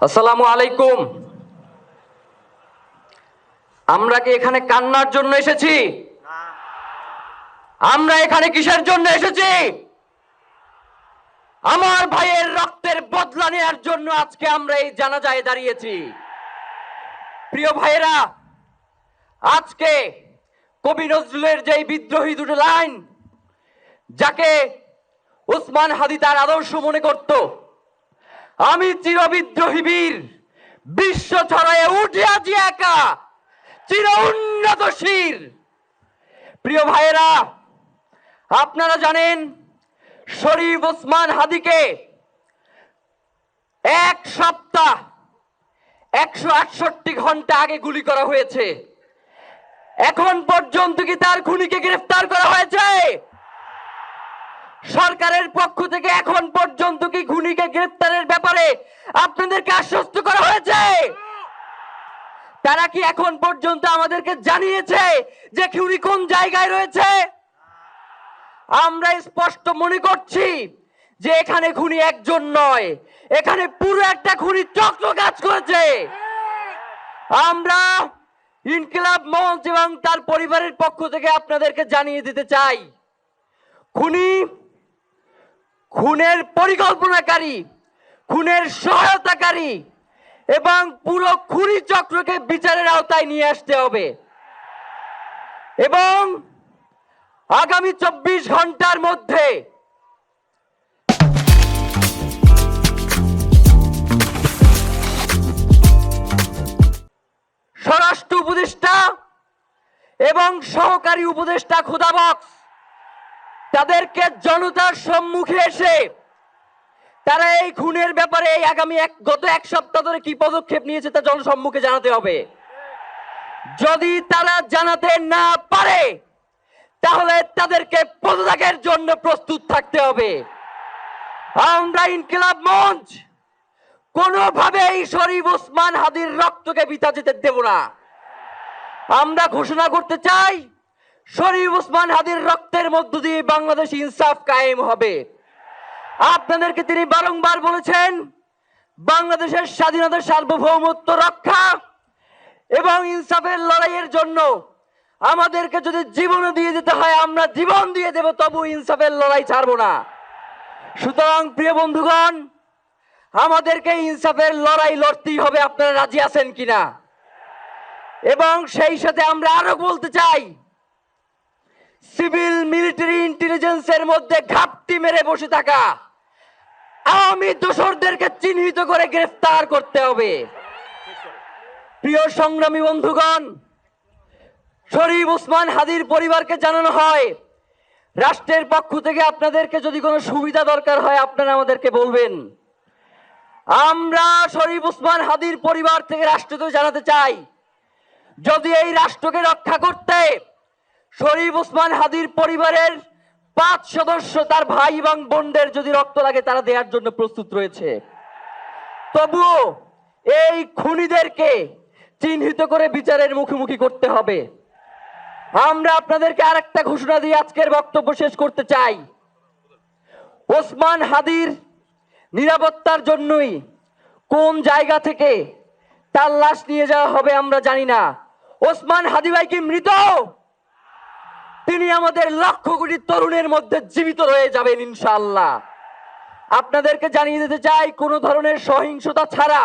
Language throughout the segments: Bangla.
আসসালামু আলাইকুম। আমরা কি এখানে কান্নার জন্য এসেছি? আমরা এখানে কিসের জন্য এসেছি? আমার ভাইয়ের রক্তের বদলা নেওয়ার জন্য আজকে আমরা এই জানাজায় দাঁড়িয়েছি। প্রিয় ভাইয়েরা, আজকে কবি নজরুলের যে বিদ্রোহী দুটো লাইন, যাকে ওসমান হাদি তার আদর্শ মনে করত, আমি চিরবিদ্রোহী বীর, বিশ্ব ছড়ায় উঠিয়াছি একা, চির উন্নত শির। প্রিয় ভাইয়েরা, আপনারা জানেন শরীফ ওসমান হাদিকে এক সপ্তাহ 168 ঘন্টা আগে গুলি করা হয়েছে। এখন পর্যন্ত কি তার খুনিকে গ্রেফতার করা হয়েছে? সরকারের পক্ষ থেকে এখন পর্যন্ত কি খুনিকে গ্রেফতারের ব্যাপারে আপনাদেরকে আশ্বস্ত করা হয়েছে? তারা কি এখন পর্যন্ত আমাদেরকে জানিয়েছে যে খুনি কোন জায়গায় রয়েছে? আমরা স্পষ্ট মনে করছি যে এখানে খুনি একজন নয়, এখানে পুরো একটা খুনি চক্র কাজ করেছে। আমরা ইনকিলাব মঞ্চ এবং তার পরিবারের পক্ষ থেকে আপনাদেরকে জানিয়ে দিতে চাই, খুনি, খুনের পরিকল্পনাকারী, খুনের সহায়তাকারী এবং পুরো খুনি চক্রকে বিচারের আওতায় নিয়ে আসতে হবে এবং আগামী 24 ঘন্টার মধ্যে স্বরাষ্ট্র উপদেষ্টা এবং সহকারী উপদেষ্টা খোদাবক্স তাদেরকে জনতার সম্মুখে এসে তারা এই খুনের ব্যাপারে গত এক সপ্তাহ ধরে কি পদক্ষেপ নিয়েছে তা জনসম্মুখে জানাতে হবে। যদি তারা জানাতে না পারে তাহলে তাদেরকে পদত্যাগের জন্য প্রস্তুত থাকতে হবে। আমরা ইনকিলাব মঞ্চ কোনোভাবেই শরীফ ওসমান হাদির রক্তকে বৃথা যেতে দেব না। আমরা ঘোষণা করতে চাই, শরীফ ওসমান হাদির রক্তের মধ্য দিয়ে বাংলাদেশ ইনসাফ কায়েম হবে। আপনাদেরকে তিনি বারংবার বলেছেন, বাংলাদেশের স্বাধীনতা, সার্বভৌমত্ব রক্ষা এবং ইনসাফের লড়াইয়ের জন্য আমাদেরকে যদি জীবন দিয়ে দিতে হয় আমরা জীবন দিয়ে দেব, তবু ইনসাফের লড়াই ছাড়বো না। সুতরাং প্রিয় বন্ধুগণ, আমাদেরকে ইনসাফের লড়াই লড়তেই হবে। আপনারা রাজি আছেন কিনা? এবং সেই সাথে আমরা আরো বলতে চাই, সিভিল মিলিটারি ইন্টেলিজেন্সের মধ্যে ঘাপটি মেরে বসে থাকা আওয়ামী দোসরদেরকে চিহ্নিত করে গ্রেফতার করতে হবে। প্রিয় সংগ্রামী বন্ধুগণ, শরীফ ওসমান হাদির পরিবারকে জানানো হয়, রাষ্ট্রের পক্ষ থেকে আপনাদেরকে যদি কোনো সুবিধা দরকার হয় আপনারা আমাদেরকে বলবেন। আমরা শরীফ ওসমান হাদির পরিবার থেকে রাষ্ট্রকে জানাতে চাই, যদি এই রাষ্ট্রকে রক্ষা করতে শরীফ ওসমান হাদির পরিবারের 5 সদস্য, তার ভাই এবং বোনদের যদি রক্ত লাগে তারা দেওয়ার জন্য প্রস্তুত রয়েছে, তবুও এই খুনিদেরকে চিহ্নিত করে বিচারের মুখোমুখি করতে হবে। আমরা আপনাদেরকে আরেকটা ঘোষণা দিয়ে আজকের বক্তব্য শেষ করতে চাই, ওসমান হাদির নিরাপত্তার জন্যই কোন জায়গা থেকে তার লাশ নিয়ে যাওয়া হবে আমরা জানি না। ওসমান হাদি ভাই কি মৃত? তিনি আমাদের লক্ষ কোটি তরুণের মধ্যে জীবিত রয়ে যাবেন ইনশাআল্লাহ। আপনাদেরকে জানিয়ে দিতে চাই, কোন ধরনের সহিংসতা ছাড়া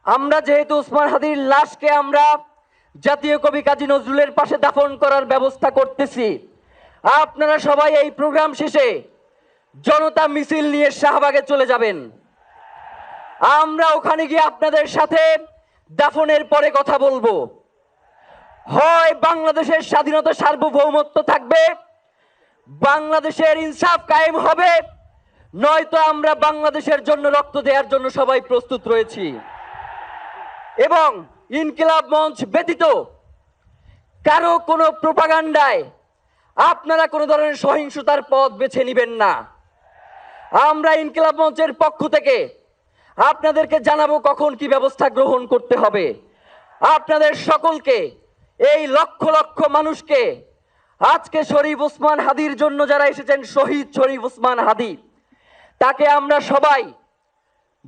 আমরা যেহেতু ওসমান হাদির লাশকে আমরা জাতীয় কবি কাজী নজরুলের পাশে দাফন করার ব্যবস্থা করতেছি, আপনারা সবাই এই প্রোগ্রাম শেষে জনতা মিছিল নিয়ে শাহবাগে চলে যাবেন। আমরা ওখানে গিয়ে আপনাদের সাথে দাফনের পরে কথা বলবো। হয় বাংলাদেশের স্বাধীনতা, সার্বভৌমত্ব থাকবে, বাংলাদেশের ইনসাফ কায়েম হবে, নয়তো আমরা বাংলাদেশের জন্য রক্ত দেওয়ার জন্য সবাই প্রস্তুত রয়েছি। এবং ইনকিলাব মঞ্চ ব্যতীত কারো কোনো প্রোপাগান্ডায় আপনারা কোনো ধরনের সহিংসতার পথ বেছে নেবেন না। আমরা ইনকিলাব মঞ্চের পক্ষ থেকে আপনাদেরকে জানাবো কখন কি ব্যবস্থা গ্রহণ করতে হবে। আপনাদের সকলকে, এই লক্ষ লক্ষ মানুষকে, আজকে শরীফ ওসমান হাদির জন্য যারা এসেছেন, শহীদ শরীফ ওসমান হাদি, তাকে আমরা সবাই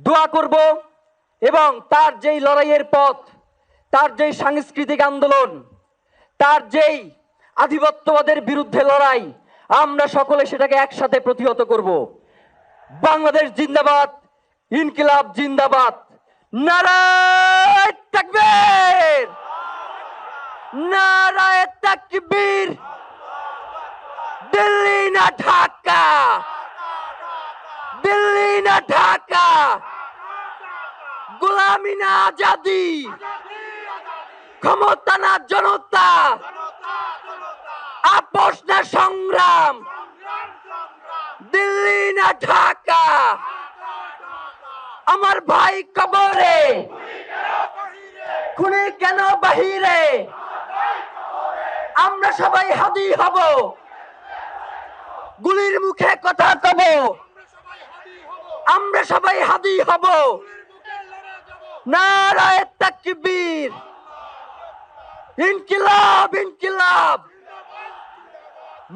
দোয়া করব এবং তার যেই লড়াইয়ের পথ, তার যেই সাংস্কৃতিক আন্দোলন, তার যেই আধিপত্যবাদের বিরুদ্ধে লড়াই, আমরা সকলে সেটাকে একসাথে প্রতিহত করব। বাংলাদেশ জিন্দাবাদ, ইনকিলাব জিন্দাবাদ, নারায়ে তাকবীর, নারায়ে তাকবীর। দিল্লি না ঢাকা, দিল্লি না ঢাকা, গোলামি না আজাদি, ক্ষমতা না জনতা, আপোষ না সংগ্রাম, দিল্লি না ঢাকা। আমার ভাই কবরে, খুনি কেন বাহিরে, আমরা সবাই হাদি হব, গুলির মুখে কথা কব, আমরা সবাই হাদি হব। নারায়ে তাকবীর, ইনকিলাব ইনকিলাব,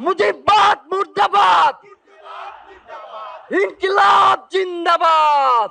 মুজিবাদ মুর্দাবাদ, ইনকিলাব জিন্দাবাদ।